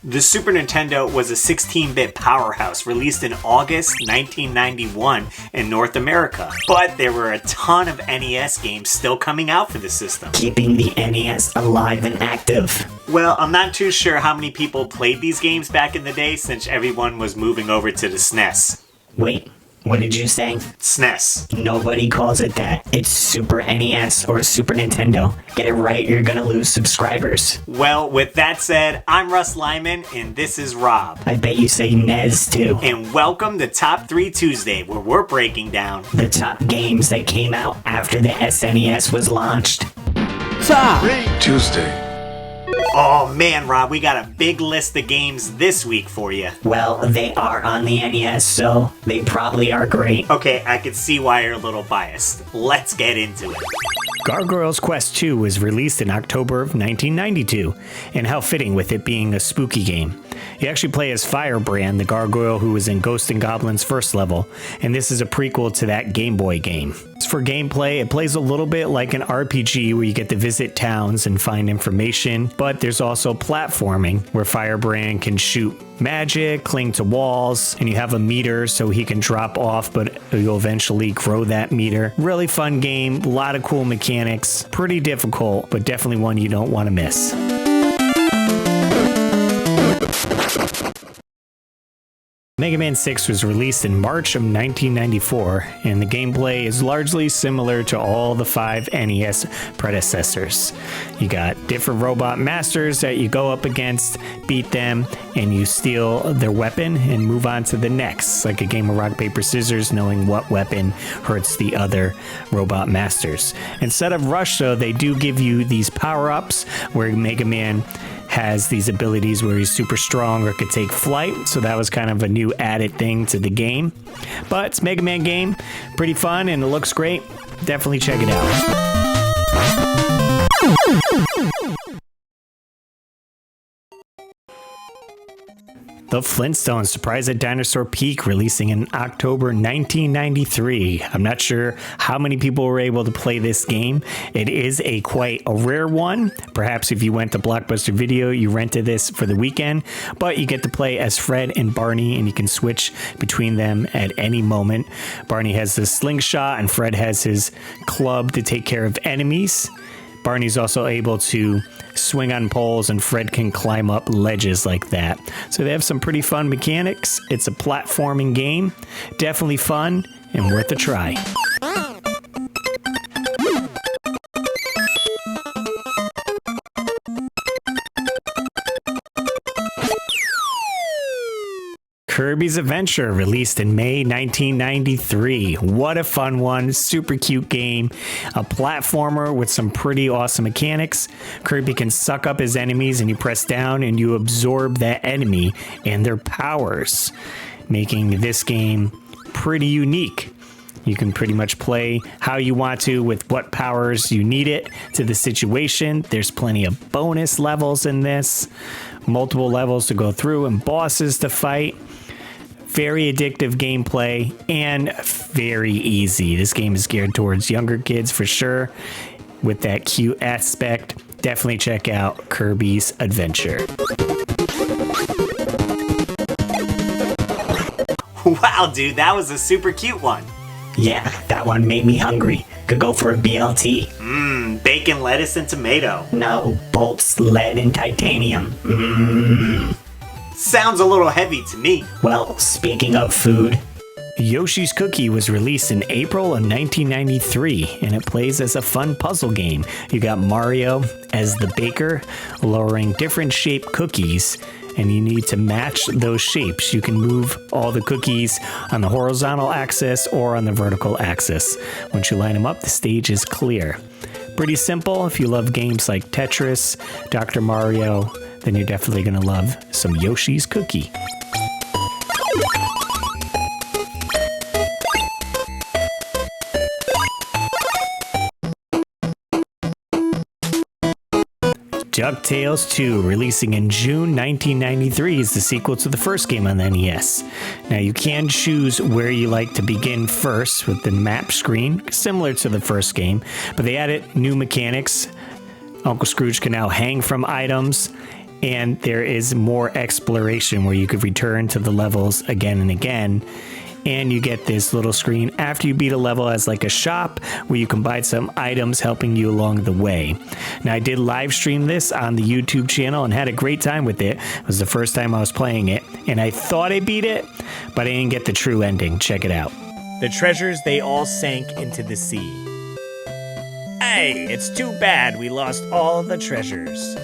The Super Nintendo was a 16-bit powerhouse released in August 1991 in North America, but there were a ton of NES games still coming out for the system. Keeping the NES alive and active. Well, I'm not too sure how many people played these games back in the day since everyone was moving over to the SNES. Wait, what did you say? SNES. Nobody calls it that. It's Super NES or Super Nintendo. Get it right, you're gonna lose subscribers. Well, with that said, I'm RussLyman, and this is Rob. I bet you say NES too. And welcome to Top 3 Tuesday, where we're breaking down the top games that came out after the SNES was launched. Top 3 Tuesday. Oh man, Rob, we got a big list of games this week for you. Well, they are on the NES, so they probably are great. Okay, I can see why you're a little biased. Let's get into it. Gargoyle's Quest 2 was released in October of 1992, and how fitting with it being a spooky game. You actually play as Firebrand, the gargoyle who was in Ghost and Goblin's first level, and this is a prequel to that Game Boy game. As for gameplay, it plays a little bit like an RPG where you get to visit towns and find information, but there's also platforming where Firebrand can shoot magic, cling to walls, and you have a meter so he can drop off, but you'll eventually grow that meter. Really fun game, a lot of cool mechanics, pretty difficult, but definitely one you don't want to miss. Mega Man 6 was released in March of 1994, and the gameplay is largely similar to all the 5 NES predecessors. You got different robot masters that you go up against, beat them, and you steal their weapon and move on to the next. It's like a game of rock, paper, scissors, knowing what weapon hurts the other robot masters. Instead of Rush, though, they do give you these power-ups where Mega Man has these abilities where he's super strong or could take flight, so that was kind of a new added thing to the game. But it's a Mega Man game, pretty fun, and it looks great. Definitely check it out. The Flintstones Surprise at Dinosaur Peak, releasing in October 1993. I'm not sure how many people were able to play this game. It is quite a rare one. Perhaps if you went to Blockbuster Video, you rented this for the weekend, but you get to play as Fred and Barney, and you can switch between them at any moment. Barney has the slingshot, and Fred has his club to take care of enemies. Barney's also able to swing on poles, and Fred can climb up ledges like that. So they have some pretty fun mechanics. It's a platforming game. Definitely fun and worth a try. Kirby's Adventure, released in May 1993. What a fun one. Super cute game. A platformer with some pretty awesome mechanics. Kirby can suck up his enemies, and you press down and you absorb that enemy and their powers, making this game pretty unique. You can pretty much play how you want to with what powers you need it to the situation. There's plenty of bonus levels in this, multiple levels to go through and bosses to fight. Very addictive gameplay and very easy. This game is geared towards younger kids for sure, with that cute aspect. Definitely check out Kirby's Adventure. Wow, dude, that was a super cute one. Yeah, that one made me hungry. Could go for a BLT. Bacon, lettuce, and tomato. No, bolts, lead, and titanium. Sounds a little heavy to me. Well, speaking of food, Yoshi's Cookie was released in April of 1993, and it plays as a fun puzzle game. You got Mario as the baker, lowering different shaped cookies, and you need to match those shapes. You can move all the cookies on the horizontal axis or on the vertical axis. Once you line them up, the stage is clear. Pretty simple. If you love games like Tetris, Dr. Mario, then you're definitely going to love some Yoshi's Cookie. DuckTales 2, releasing in June 1993, is the sequel to the first game on the NES. Now, you can choose where you like to begin first with the map screen, similar to the first game, but they added new mechanics. Uncle Scrooge can now hang from items, and there is more exploration where you could return to the levels again and again. And you get this little screen after you beat a level as like a shop where you can buy some items helping you along the way. Now, I did live stream this on the YouTube channel and had a great time with it. It was the first time I was playing it, and I thought I beat it, but I didn't get the true ending. Check it out. The treasures, they all sank into the sea. Hey, it's too bad we lost all the treasures.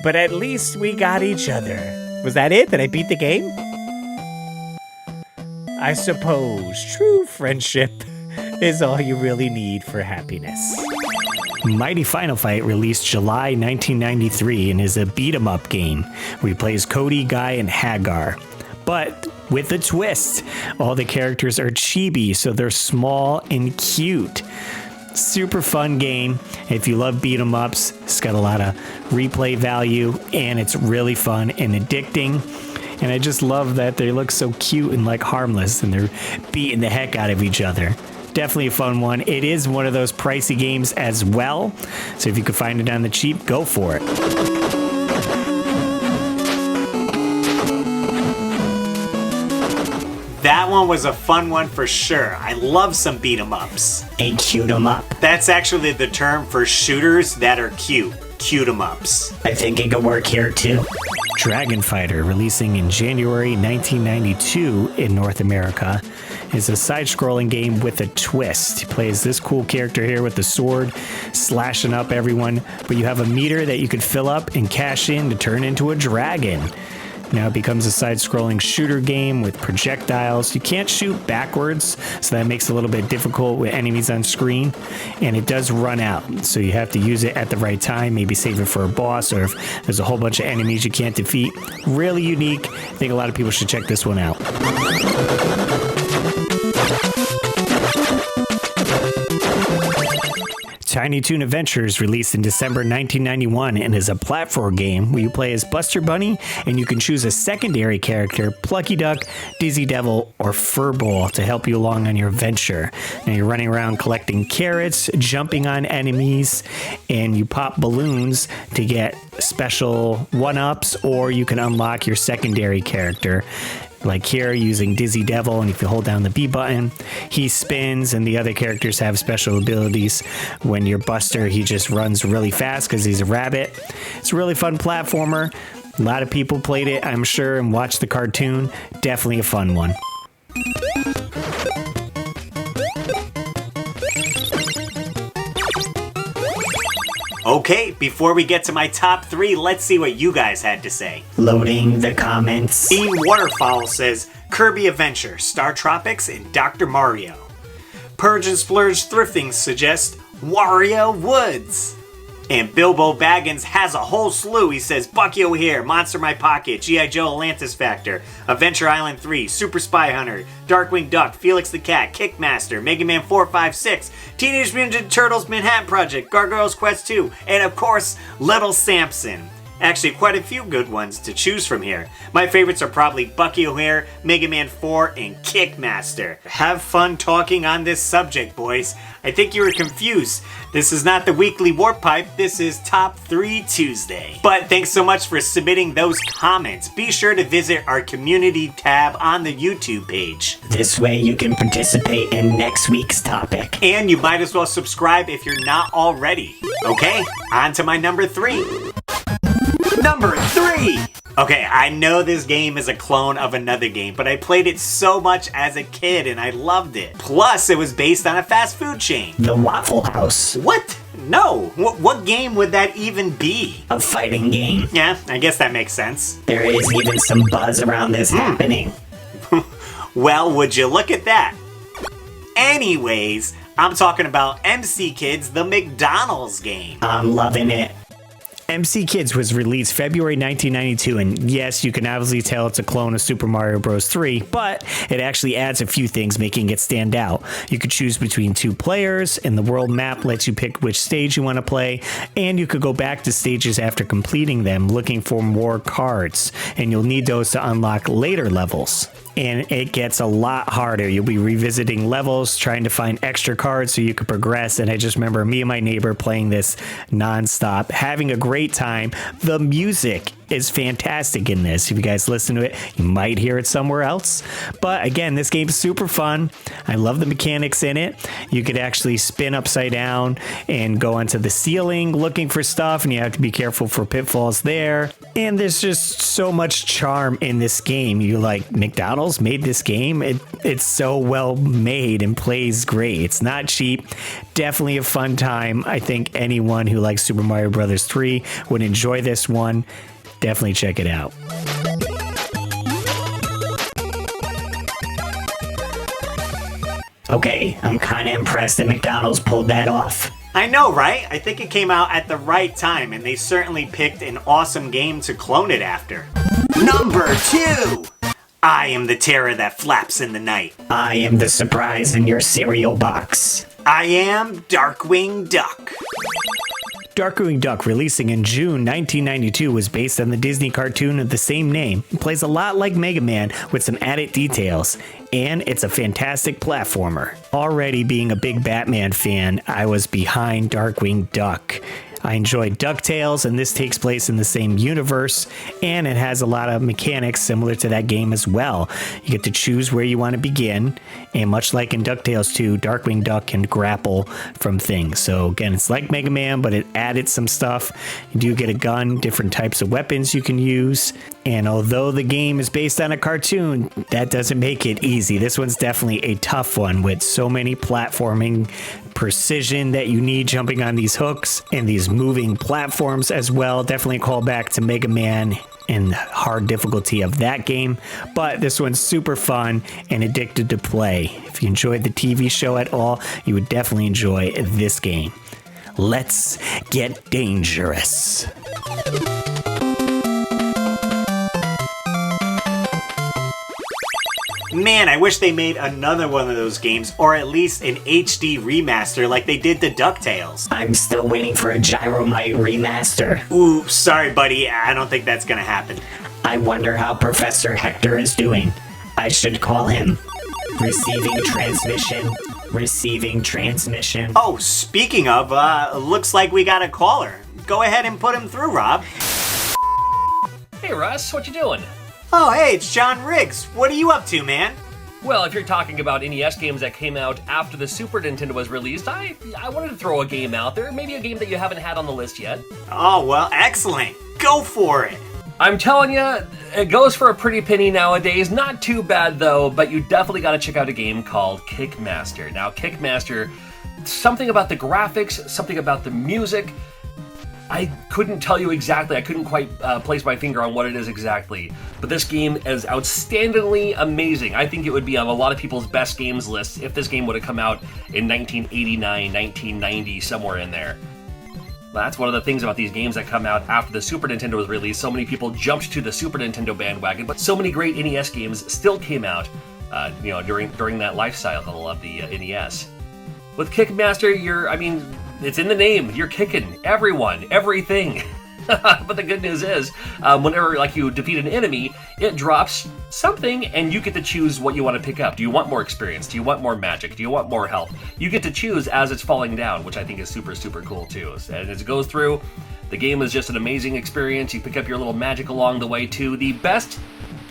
But at least we got each other. Was that it? Did I beat the game? I suppose true friendship is all you really need for happiness. Mighty Final Fight released July 1993 and is a beat-em-up game where you play as Cody, Guy, and Hagar. But with a twist, all the characters are chibi, so they're small and cute. Super fun game. If you love beat-em-ups, it's got a lot of replay value, and it's really fun and addicting. And I just love that they look so cute and like harmless, and they're beating the heck out of each other. Definitely a fun one. It is one of those pricey games as well, so if you can find it on the cheap, go for it. That one was a fun one for sure. I love some beat 'em ups. A cute 'em up. That's actually the term for shooters that are cute. Cute 'em ups. I think it could work here too. Dragon Fighter, releasing in January 1992 in North America, is a side-scrolling game with a twist. You play as this cool character here with the sword, slashing up everyone, but you have a meter that you can fill up and cash in to turn into a dragon. Now it becomes a side-scrolling shooter game with projectiles. You can't shoot backwards, so that makes it a little bit difficult with enemies on screen, and it does run out, so you have to use it at the right time, maybe save it for a boss, or if there's a whole bunch of enemies you can't defeat. Really unique. I think a lot of people should check this one out. Tiny Toon Adventures released in December 1991 and is a platform game where you play as Buster Bunny and you can choose a secondary character, Plucky Duck, Dizzy Devil, or Furball to help you along on your adventure. Now you're running around collecting carrots, jumping on enemies, and you pop balloons to get special one-ups, or you can unlock your secondary character. Like here, using Dizzy Devil, and if you hold down the B button, he spins, and the other characters have special abilities. When you're Buster, he just runs really fast because he's a rabbit. It's a really fun platformer. A lot of people played it, I'm sure, and watched the cartoon. Definitely a fun one. Okay, before we get to my top 3, let's see what you guys had to say. Loading the comments. Beam Waterfowl says, Kirby Adventure, Star Tropics, and Dr. Mario. Purge and Splurge Thrifting suggests Wario Woods. And Bilbo Baggins has a whole slew. He says, Bucky O'Hare, Monster My Pocket, G.I. Joe Atlantis Factor, Adventure Island 3, Super Spy Hunter, Darkwing Duck, Felix the Cat, Kickmaster, Mega Man 4, 5, 6, Teenage Mutant Ninja Turtles Manhattan Project, Gargoyles Quest 2, and of course, Little Samson. Actually, quite a few good ones to choose from here. My favorites are probably Bucky O'Hare, Mega Man 4, and Kickmaster. Have fun talking on this subject, boys. I think you were confused. This is not the weekly Warp Pipe, this is Top 3 Tuesday. But thanks so much for submitting those comments. Be sure to visit our community tab on the YouTube page. This way you can participate in next week's topic. And you might as well subscribe if you're not already. Okay, on to my number 3. Number 3! Okay, I know this game is a clone of another game, but I played it so much as a kid and I loved it. Plus, it was based on a fast food chain. The Waffle House. What? No. What game would that even be? A fighting game. Yeah, I guess that makes sense. There is even some buzz around this happening. Well, would you look at that? Anyways, I'm talking about MC Kids, the McDonald's game. I'm loving it. MC Kids was released February 1992, and yes, you can obviously tell it's a clone of Super Mario Bros. 3, but it actually adds a few things, making it stand out. You could choose between 2 players, and the world map lets you pick which stage you want to play, and you could go back to stages after completing them, looking for more cards, and you'll need those to unlock later levels. And it gets a lot harder. You'll be revisiting levels, trying to find extra cards so you can progress. And I just remember me and my neighbor playing this nonstop, having a great time. The music is fantastic in this. If you guys listen to it, you might hear it somewhere else. But again, this game's super fun. I love the mechanics in it. You could actually spin upside down and go onto the ceiling looking for stuff, and you have to be careful for pitfalls there. And there's just so much charm in this game. You like, McDonald's made this game. It's so well made and plays great. It's not cheap. Definitely a fun time. I think anyone who likes Super Mario Bros. 3 would enjoy this one. Definitely check it out. Okay, I'm kind of impressed that McDonald's pulled that off. I know, right? I think it came out at the right time, and they certainly picked an awesome game to clone it after. Number 2! I am the terror that flaps in the night. I am the surprise in your cereal box. I am Darkwing Duck. Darkwing Duck, releasing in June 1992, was based on the Disney cartoon of the same name. It plays a lot like Mega Man with some added details, and it's a fantastic platformer. Already being a big Batman fan, I was behind Darkwing Duck. I enjoyed DuckTales, and this takes place in the same universe, and it has a lot of mechanics similar to that game as well. You get to choose where you want to begin, and much like in DuckTales 2, Darkwing Duck can grapple from things. So again, it's like Mega Man, but it added some stuff. You do get a gun, different types of weapons you can use, and although the game is based on a cartoon, that doesn't make it easy. This one's definitely a tough one with so many platforming precision that you need jumping on these hooks and these moving platforms as well. Definitely a callback to Mega Man and the hard difficulty of that game, but this one's super fun and addicted to play. If you enjoyed the TV show at all, you would definitely enjoy this game. Let's get dangerous. Man, I wish they made another one of those games, or at least an HD remaster like they did to DuckTales. I'm still waiting for a Gyromite remaster. Ooh, sorry buddy, I don't think that's gonna happen. I wonder how Professor Hector is doing. I should call him. Receiving transmission. Receiving transmission. Oh, speaking of, looks like we got a caller. Go ahead and put him through, Rob. Hey Russ, what you doing? Oh, hey, it's John Riggs. What are you up to, man? Well, if you're talking about NES games that came out after the Super Nintendo was released, I wanted to throw a game out there, maybe a game that you haven't had on the list yet. Oh, well, excellent. Go for it. I'm telling you, it goes for a pretty penny nowadays. Not too bad though, but you definitely got to check out a game called Kickmaster. Now, Kickmaster, something about the graphics, something about the music, I couldn't tell you exactly. I couldn't quite place my finger on what it is exactly. But this game is outstandingly amazing. I think it would be on a lot of people's best games lists if this game would have come out in 1989, 1990, somewhere in there. That's one of the things about these games that come out after the Super Nintendo was released. So many people jumped to the Super Nintendo bandwagon, but so many great NES games still came out during that life cycle of the NES. With Kickmaster, it's in the name. You're kicking everyone, everything. But the good news is, whenever you defeat an enemy, it drops something, and you get to choose what you want to pick up. Do you want more experience? Do you want more magic? Do you want more health? You get to choose as it's falling down, which I think is super, super cool too. And as it goes through, the game is just an amazing experience. You pick up your little magic along the way too. The best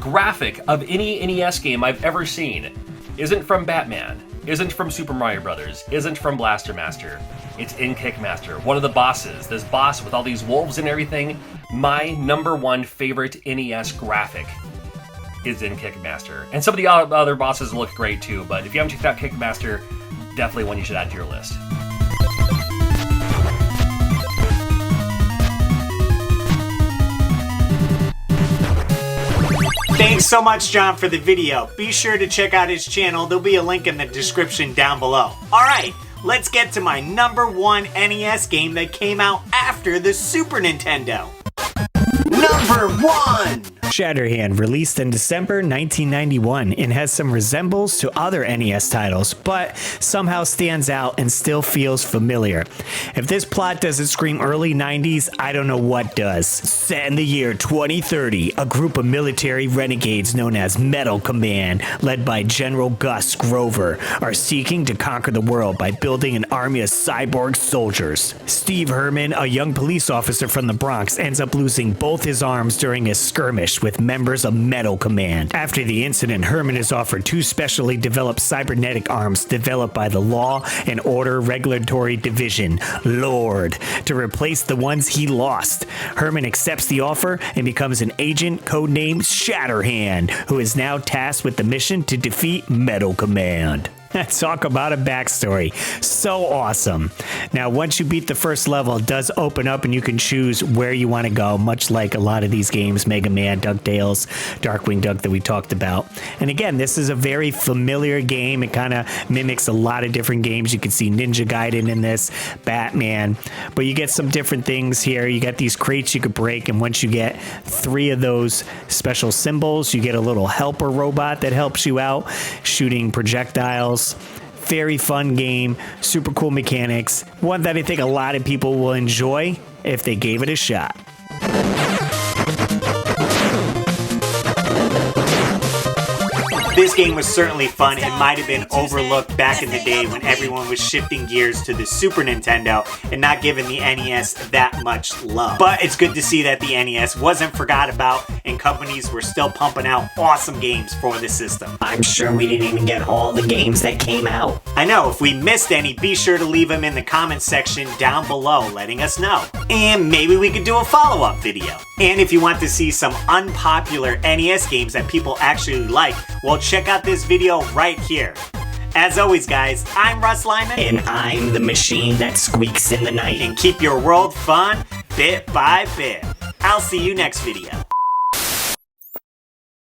graphic of any NES game I've ever seen isn't from Batman, isn't from Super Mario Brothers, isn't from Blaster Master. It's in Kickmaster. One of the bosses, this boss with all these wolves and everything, my number one favorite NES graphic is in Kickmaster. And some of the other bosses look great too, but if you haven't checked out Kickmaster, definitely one you should add to your list. Thanks so much, John, for the video. Be sure to check out his channel. There'll be a link in the description down below. Alright, let's get to my number one NES game that came out after the Super Nintendo. Number 1! Shatterhand, released in December 1991 and has some resemblance to other NES titles, but somehow stands out and still feels familiar. If this plot doesn't scream early 90s, I don't know what does. Set in the year 2030, a group of military renegades known as Metal Command, led by General Gus Grover, are seeking to conquer the world by building an army of cyborg soldiers. Steve Herman, a young police officer from the Bronx, ends up losing both his arms during a skirmish with members of Metal Command. After the incident, Herman is offered two specially developed cybernetic arms developed by the Law and Order Regulatory Division, LORD, to replace the ones he lost. Herman accepts the offer and becomes an agent codenamed Shatterhand, who is now tasked with the mission to defeat Metal Command. Talk about a backstory. So awesome. Now, once you beat the first level, it does open up and you can choose where you want to go, much like a lot of these games, Mega Man, DuckTales, Darkwing Duck that we talked about. And again, this is a very familiar game. It kind of mimics a lot of different games. You can see Ninja Gaiden in this, Batman, but you get some different things here. You got these crates you could break, and once you get 3 of those special symbols, you get a little helper robot that helps you out, shooting projectiles. Very fun game, super cool mechanics, one that I think a lot of people will enjoy if they gave it a shot. This game was certainly fun and might have been overlooked back in the day when everyone was shifting gears to the Super Nintendo and not giving the NES that much love. But it's good to see that the NES wasn't forgot about and companies were still pumping out awesome games for the system. I'm sure we didn't even get all the games that came out. I know, if we missed any, be sure to leave them in the comments section down below letting us know. And maybe we could do a follow-up video. And if you want to see some unpopular NES games that people actually like, well, check out this video right here. As always, guys, I'm RussLyman. And I'm the machine that squeaks in the night. And keep your world fun bit by bit. I'll see you next video.